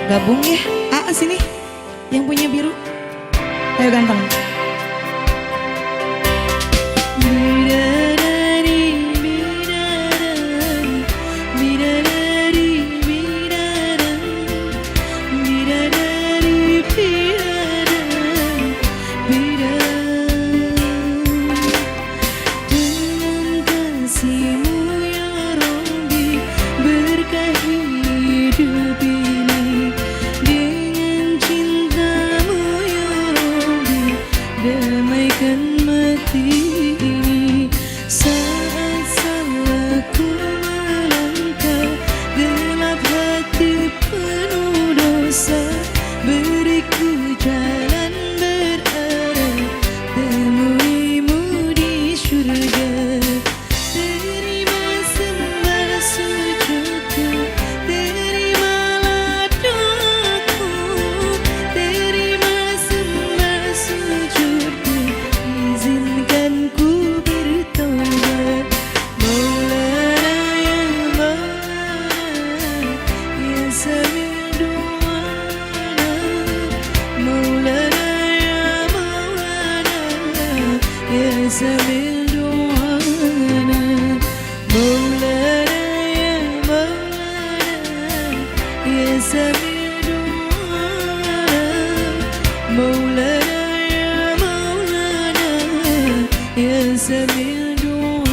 Gabung ya, sini yang punya biru. Ayo ganteng. Damaikan mati ini saat salahku melangkah gelap hati penuh dosa. Beriku jalan berarah temuimu di syurga. Terima sembah sujudku, terimalah doaku. Terima sembah sujudku, izinkan ku bertobat. Maulana ya Maulana, ya Sami' du'ana. Maulana ya Maulana, ya Sami' du'ana. Maulana ya Maulana, ya Sami' du'ana. Maulana ya Maulana, ya Sami' du'ana.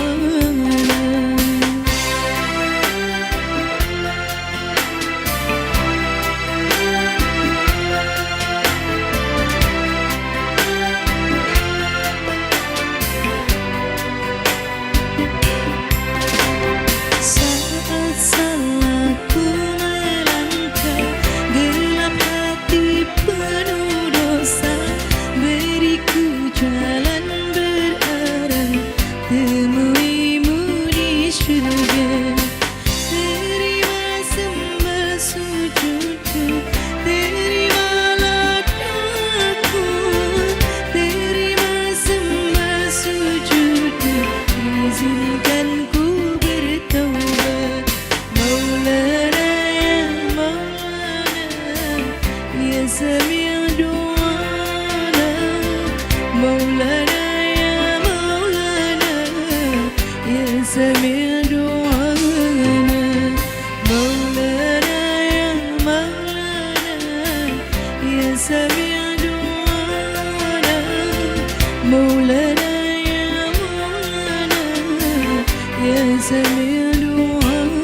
Saat salahku melangkah gelap hati penuh dosa. Beriku jalan berarah temuimu di syurga. Terima sembah sujudku, terimalah doaku. Terima sembah sujudku, izinkan ku bertobat. Maulana ya Maulana, ya Sami' du'ana. Maulana ya Maulana, ya Sami' du'ana. Maulana ya Maulana, ya Sami' du'ana. Maulana ya Maulana, ya Sami' du'ana.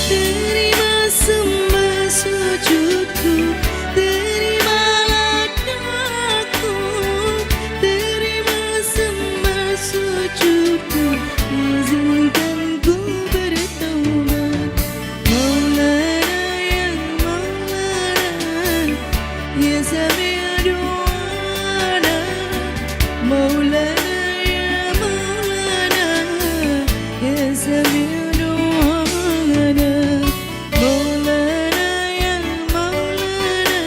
Terima sembah sujudku, terimalah doaku. Terima sembah sujudku, izinkan ku bertobat. Maulana ya Maulana, ya Sami' du'ana. Maulana ya Maulana, ya Sami' du'ana. Maulana ya Maulana,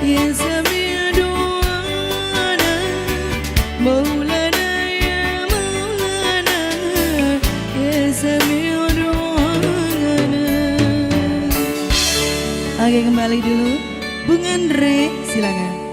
ya Sami' du'ana. Maulana ya Maulana, ya Sami' du'ana. Oke, kembali dulu Bung Andre, silakan.